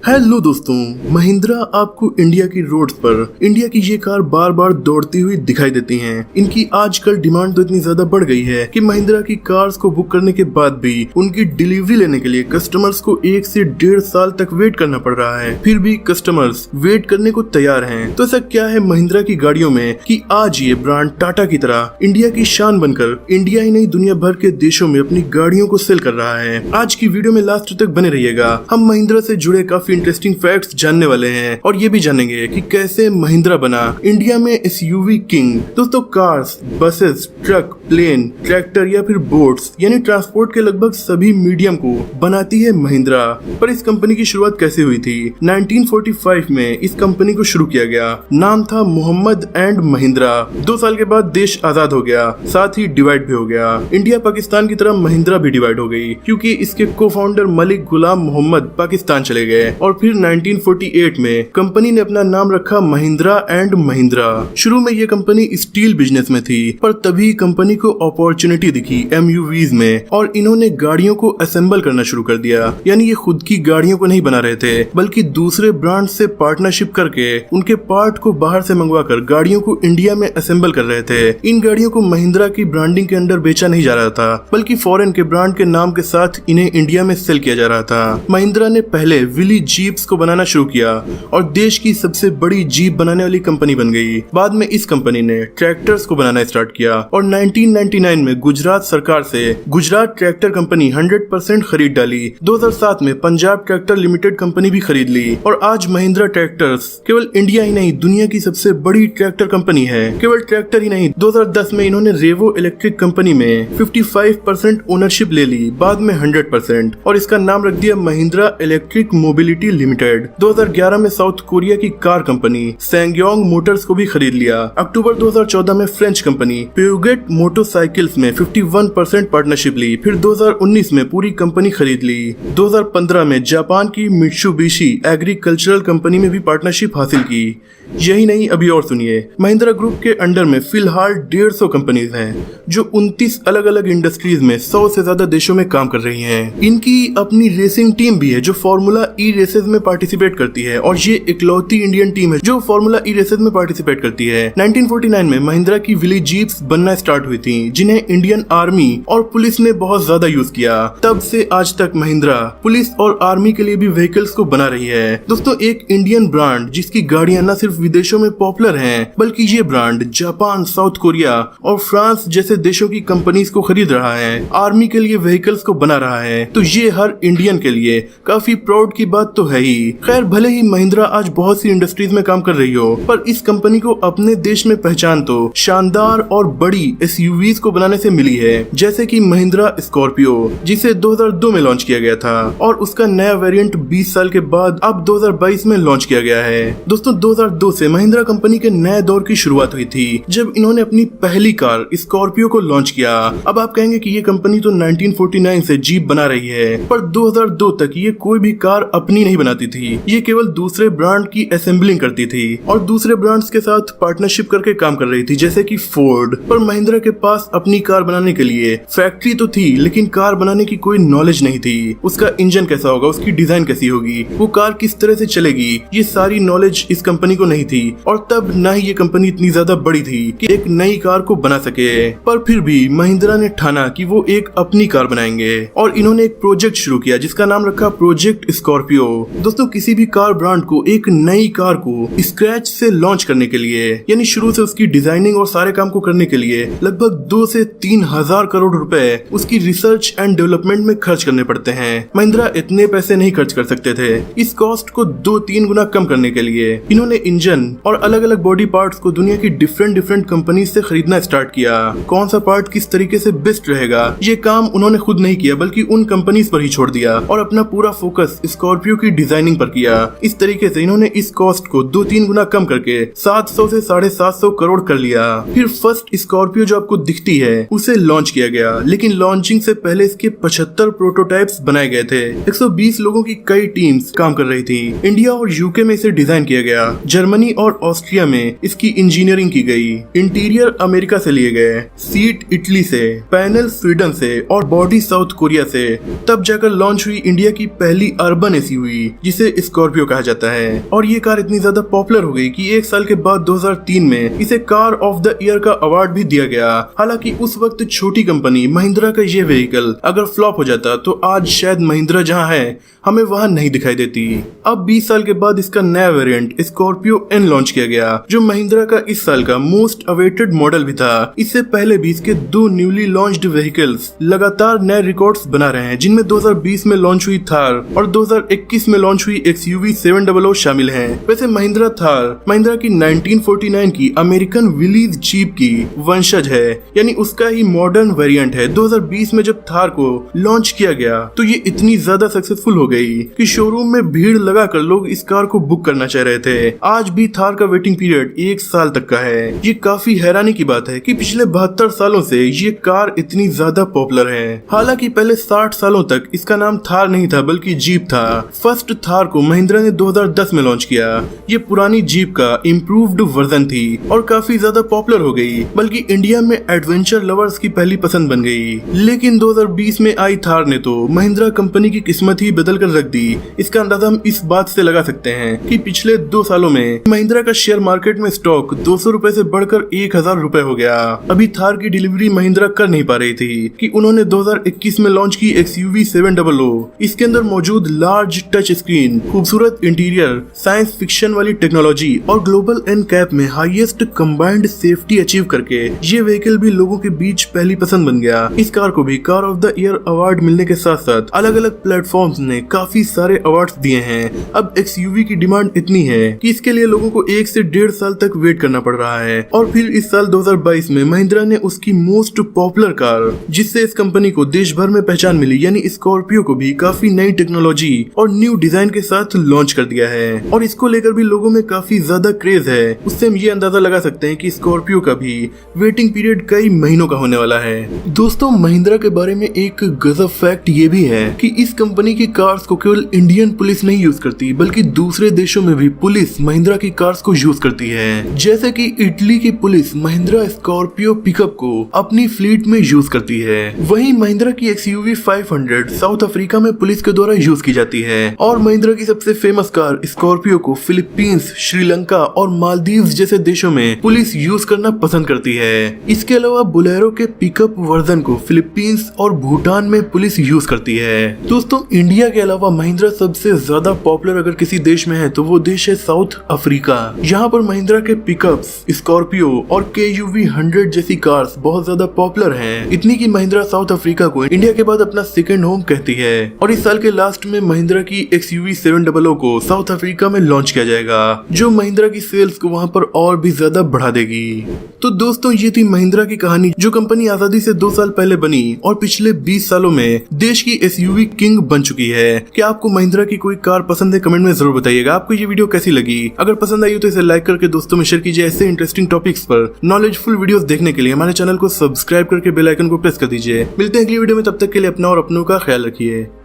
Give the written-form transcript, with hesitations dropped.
Hello दोस्तों, महिंद्रा आपको India की रोड्स पर इंडिया की ये कार बार बार दौड़ती हुई दिखाई देती हैं। इनकी आजकल डिमांड तो इतनी ज्यादा बढ़ गई है कि महिंद्रा की कार्स को बुक करने के बाद भी उनकी डिलीवरी लेने के लिए कस्टमर्स को 1 से 1.5 साल तक वेट करना पड़ रहा है। फिर भी कस्टमर्स वेट करने को तैयार हैं। तो ऐसा क्या है महिंद्रा की गाड़ियों में कि आज ये ब्रांड टाटा की तरह इंडिया की शान बनकर इंडिया ही नहीं दुनिया भर के देशों में अपनी गाड़ियों को सेल कर रहा है। आज की वीडियो में लास्ट तक बने रहिएगा। हम महिंद्रा से जुड़े काफी इंटरेस्टिंग फैक्ट्स जानने वाले हैं और ये भी जानेंगे कि कैसे महिंद्रा बना इंडिया में एसयूवी किंग। दोस्तों, cars, buses, truck, plane, tractor या फिर बोट्स यानी ट्रांसपोर्ट के लगभग सभी मीडियम को बनाती है महिंद्रा। पर इस कंपनी की शुरुआत कैसे हुई थी? 1945 में इस कंपनी को शुरू किया गया। नाम था मोहम्मद एंड महिंद्रा। 2 साल के बाद देश आजाद हो गया, साथ ही डिवाइड भी हो गया। इंडिया पाकिस्तान की तरह महिंद्रा भी डिवाइड हो गई क्योंकि इसके को फाउंडर मलिक गुलाम मोहम्मद पाकिस्तान चले गए और फिर 1948 में कंपनी ने अपना नाम रखा महिंद्रा एंड महिंद्रा। शुरू में ये कंपनी स्टील बिजनेस में थी, पर तभी कंपनी को अपॉर्चुनिटी दिखी एमयूवीज में और इन्होंने गाड़ियों को असेंबल करना शुरू कर दिया। यानी ये खुद की गाड़ियों को नहीं बना रहे थे, बल्कि दूसरे ब्रांड से पार्टनरशिप करके उनके पार्ट को बाहर से मंगवाकर गाड़ियों को इंडिया में असेंबल कर रहे थे। इन गाड़ियों को महिंद्रा की ब्रांडिंग के अंडर बेचा नहीं जा रहा था, बल्कि फॉरेन के ब्रांड के नाम के साथ इन्हें इंडिया में सेल किया जा रहा था। महिंद्रा ने पहले विली जीप्स को बनाना शुरू किया और देश की सबसे बड़ी जीप बनाने वाली कंपनी बन गई। बाद में इस कंपनी ने ट्रैक्टर्स को बनाना स्टार्ट किया और 1999 में गुजरात सरकार से गुजरात ट्रैक्टर कंपनी 100% खरीद डाली। 2007 में पंजाब ट्रैक्टर लिमिटेड कंपनी भी खरीद ली और आज महिंद्रा ट्रैक्टर्स केवल इंडिया ही नहीं दुनिया की सबसे बड़ी ट्रैक्टर कंपनी है। केवल ट्रैक्टर ही नहीं, 2010 में इन्होंने रेवो इलेक्ट्रिक कंपनी में 55% ओनरशिप ले ली, बाद में 100% और इसका नाम रख दिया महिंद्रा इलेक्ट्रिक मोबिलिटी लिमिटेड। 2011 में साउथ कोरिया की कार कंपनी सैंगयोंग मोटर्स को भी खरीद लिया। अक्टूबर 2014 में फ्रेंच कंपनी प्यूगेट मोटरसाइकिल्स में 51% पार्टनरशिप ली। फिर 2019 में पूरी कंपनी खरीद ली। 2015 में जापान की मित्सुबिशी एग्रीकल्चरल कंपनी में भी पार्टनरशिप हासिल की। यही नहीं, अभी और सुनिए। महिंद्रा ग्रुप के अंडर में फिलहाल 150 कंपनीज हैं जो 29 अलग अलग इंडस्ट्रीज में 100 से ज्यादा देशों में काम कर रही हैं। इनकी अपनी रेसिंग टीम भी है जो फॉर्मूला ई रेसेस में पार्टिसिपेट करती है और ये इकलौती इंडियन टीम है जो फॉर्मूला ई रेसेस में पार्टिसिपेट करती है। 1949 में महिंद्रा की विली जीप्स बनना स्टार्ट हुई थी जिन्हें इंडियन आर्मी और पुलिस ने बहुत ज्यादा यूज किया। तब से आज तक महिंद्रा पुलिस और आर्मी के लिए भी व्हीकल्स को बना रही है। दोस्तों, एक इंडियन ब्रांड जिसकी गाड़ियां न सिर्फ विदेशों में पॉपुलर हैं, बल्कि ये ब्रांड जापान, साउथ कोरिया और फ्रांस जैसे देशों की कंपनीज को खरीद रहा है, आर्मी के लिए व्हीकल्स को बना रहा है। तो ये हर इंडियन के लिए काफी प्राउड की बात तो है ही। खैर, भले ही महिंद्रा आज बहुत सी इंडस्ट्रीज में काम कर रही हो, पर इस कंपनी को अपने देश में पहचान तो शानदार और बड़ी एसयूवीज को बनाने से मिली है, जैसे कि महिंद्रा स्कॉर्पियो, जिसे 2002 में लॉन्च किया गया था और उसका नया वेरिएंट 20 साल के बाद अब 2022 में लॉन्च किया गया है। दोस्तों, 2002 से महिंद्रा कंपनी के नए दौर की शुरुआत हुई थी जब इन्होंने अपनी पहली कार स्कॉर्पियो को लॉन्च किया। अब आप कहेंगे कि ये कंपनी तो 1949 से जीप बना रही है, पर 2002 तक ये कोई भी कार अपनी नहीं बनाती थी। ये केवल दूसरे ब्रांड की असेंबलिंग करती थी और दूसरे ब्रांड्स के साथ पार्टनरशिप करके काम कर रही थी, जैसे कि फोर्ड। पर महिंद्रा के पास अपनी कार बनाने के लिए फैक्ट्री तो थी, लेकिन कार बनाने की कोई नॉलेज नहीं थी। उसका इंजन कैसा होगा, उसकी डिजाइन कैसी होगी, वो कार किस तरह से चलेगी, ये सारी नॉलेज इस कंपनी को नहीं थी। और तब न ही ये कंपनी इतनी ज्यादा बड़ी थी कि एक नई कार को बना सके। पर फिर भी महिंद्रा ने ठाना कि वो एक अपनी कार बनाएंगे और इन्होंने एक प्रोजेक्ट शुरू किया जिसका नाम रखा प्रोजेक्ट स्कॉर्पियो। दोस्तों, किसी भी कार ब्रांड को एक नई कार को स्क्रैच से लॉन्च करने के लिए, यानी शुरू से उसकी डिजाइनिंग और सारे काम को करने के लिए लगभग 2 से 3 हजार करोड़ रुपए उसकी रिसर्च एंड डेवलपमेंट में खर्च करने पड़ते हैं। महिंद्रा इतने पैसे नहीं खर्च कर सकते थे। इस कॉस्ट को 2-3 गुना कम करने के लिए इन्होंने इंजन और अलग अलग बॉडी पार्ट्स को दुनिया की डिफरेंट कंपनी से खरीदना स्टार्ट किया। कौन सा पार्ट किस तरीके से बेस्ट रहेगा, ये काम उन्होंने खुद नहीं किया, बल्कि उन कंपनीज पर ही छोड़ दिया और अपना पूरा फोकस स्कॉर्पियो की डिजाइनिंग पर किया। इस तरीके से इन्होंने इस कॉस्ट को 2-3 गुना कम करके 700 से 750 करोड़ कर लिया। फिर फर्स्ट स्कॉर्पियो जो आपको दिखती है उसे लॉन्च किया गया, लेकिन लॉन्चिंग से पहले इसके 75 प्रोटोटाइप्स बनाए गए थे। 120 लोगों की कई टीम्स काम कर रही थी। इंडिया और यूके में इसे डिजाइन किया गया, जर्मनी और ऑस्ट्रिया में इसकी इंजीनियरिंग की गई, इंटीरियर अमेरिका से लिए गए, सीट इटली से, पैनल स्वीडन से और बॉडी साउथ कोरिया से। तब जाकर लॉन्च हुई इंडिया की पहली अर्बन एसयूवी जिसे स्कॉर्पियो कहा जाता है। और ये कार इतनी ज्यादा पॉपुलर हो गई कि एक साल के बाद 2003 में इसे कार ऑफ द ईयर का अवार्ड भी दिया गया। हालांकि उस वक्त छोटी कंपनी महिंद्रा का ये व्हीकल अगर फ्लॉप हो जाता तो आज शायद महिंद्रा जहां है हमें वहां नहीं दिखाई देती। अब 20 साल के बाद इसका नया वेरिएंट स्कॉर्पियो एन लॉन्च किया गया, जो महिंद्रा का इस साल का मोस्ट अवेटेड मॉडल भी था। इससे पहले भी इसके 2 न्यूली लॉन्च्ड व्हीकल्स लगातार नए रिकॉर्ड्स बना रहे हैं, जिनमें 2020 में लॉन्च हुई थार और 2021 में लॉन्च हुई XUV 700 शामिल हैं। वैसे महिंद्रा थार महिंद्रा की 1949 की अमेरिकन विलीज जीप की वंशज है, यानी उसका ही मॉडर्न वेरिएंट है। 2020 में जब थार को लॉन्च किया गया तो ये इतनी ज्यादा सक्सेसफुल हो गई कि शोरूम में भीड़ लगाकर लोग इस कार को बुक करना चाह रहे थे। आज भी थार का वेटिंग पीरियड 1 साल तक का है। ये काफी हैरानी की बात है कि पिछले 72 सालों से ये कार इतनी ज्यादा पॉपुलर है। हालांकि पहले 60 सालों तक इसका नाम थार नहीं था बल्कि जीप था। फर्स्ट थार को महिंद्रा ने 2010 में लॉन्च किया। ये पुरानी जीप का इम्प्रूव्ड वर्जन थी और काफी ज्यादा पॉपुलर हो गई, बल्कि इंडिया में एडवेंचर लवर्स की पहली पसंद बन गई। लेकिन 2020 में आई थार ने तो महिंद्रा कंपनी की किस्मत ही बदल कर रख दी। इसका अंदाजा हम इस बात से लगा सकते हैं कि पिछले 2 सालों में महिंद्रा का शेयर मार्केट में स्टॉक 200 रुपए से बढ़कर 1000 रुपए हो गया। अभी थार की डिलीवरी महिंद्रा कर नहीं पा रही थी कि उन्होंने 2021 में लॉन्च की XUV 700। इसके अंदर मौजूद लार्ज टच स्क्रीन, खूबसूरत इंटीरियर, साइंस फिक्शन वाली टेक्नोलॉजी और ग्लोबल एनकैप में हाईएस्ट कंबाइंड सेफ्टी अचीव करके ये व्हीकल भी लोगों के बीच पहली पसंद बन गया। इस कार को भी car of the year award मिलने के साथ साथ अलग अलग प्लेटफॉर्म्स ने काफी सारे अवार्ड्स दिए हैं। अब XUV की डिमांड इतनी है कि इसके लिए लोगों को 1 से 1.5 साल तक वेट करना पड़ रहा है। और फिर इस साल 2022 में महिंद्रा ने उसकी मोस्ट पॉपुलर कार, जिससे इस कंपनी को देश भर में पहचान मिली, यानी स्कॉर्पियो को भी काफी नई टेक्नोलॉजी और न्यू डिजाइन के साथ लॉन्च कर दिया है। और इसको लेकर भी लोगों में काफी ज्यादा क्रेज है। उससे हम ये अंदाजा लगा सकते हैं कि स्कॉर्पियो का भी वेटिंग पीरियड कई महीनों का होने वाला है। दोस्तों, महिंद्रा के बारे में एक गजब फैक्ट ये भी है कि इस कंपनी की कार्स को केवल इंडियन पुलिस नहीं यूज करती, बल्कि दूसरे देशों में भी पुलिस महिंद्रा की कार्स को यूज करती है। जैसे कि इटली की पुलिस महिंद्रा स्कॉर्पियो पिकअप को अपनी फ्लीट में यूज करती है। वहीं महिंद्रा की XUV 500 साउथ अफ्रीका में पुलिस के द्वारा यूज की जाती है। और महिंद्रा की सबसे फेमस कार स्कॉर्पियो को फिलीपींस, श्रीलंका और मालदीव्स जैसे देशों में पुलिस यूज करना पसंद करती है। इसके अलावा बोलेरो के पिकअप वर्जन को फिलीपींस और भूटान में पुलिस यूज करती है। दोस्तों, इंडिया के अलावा महिंद्रा सबसे ज्यादा पॉपुलर अगर किसी देश में है तो वो देश है साउथ अफ्रीका। यहाँ पर महिंद्रा के पिकअप्स, स्कॉर्पियो और KUV 100 जैसी कार्स बहुत ज्यादा पॉपुलर हैं। इतनी की महिंद्रा साउथ अफ्रीका को इंडिया के बाद अपना सेकंड होम कहती है। और इस साल के लास्ट में महिंद्रा की XUV 700 को साउथ अफ्रीका में लॉन्च किया जाएगा, जो महिंद्रा की सेल्स को वहाँ पर और भी ज्यादा बढ़ा देगी। तो दोस्तों, ये थी महिंद्रा की कहानी, जो कंपनी आजादी से 2 साल पहले बनी और पिछले 20 सालों में देश की SUV किंग बन चुकी है। क्या आपको महिंद्रा की कोई कार पसंद है? कमेंट में जरूर बताइएगा। आपको ये वीडियो कैसी लगी? अगर पसंद आई हो तो इसे लाइक करके दोस्तों में शेयर कीजिए। ऐसे इंटरेस्टिंग टॉपिक्स पर नॉलेजफुल वीडियोस देखने के लिए हमारे चैनल को सब्सक्राइब करके बेल आइकन को प्रेस कर दीजिए। मिलते हैं अगली वीडियो में, तब तक के लिए अपना और अपनों का ख्याल रखिए।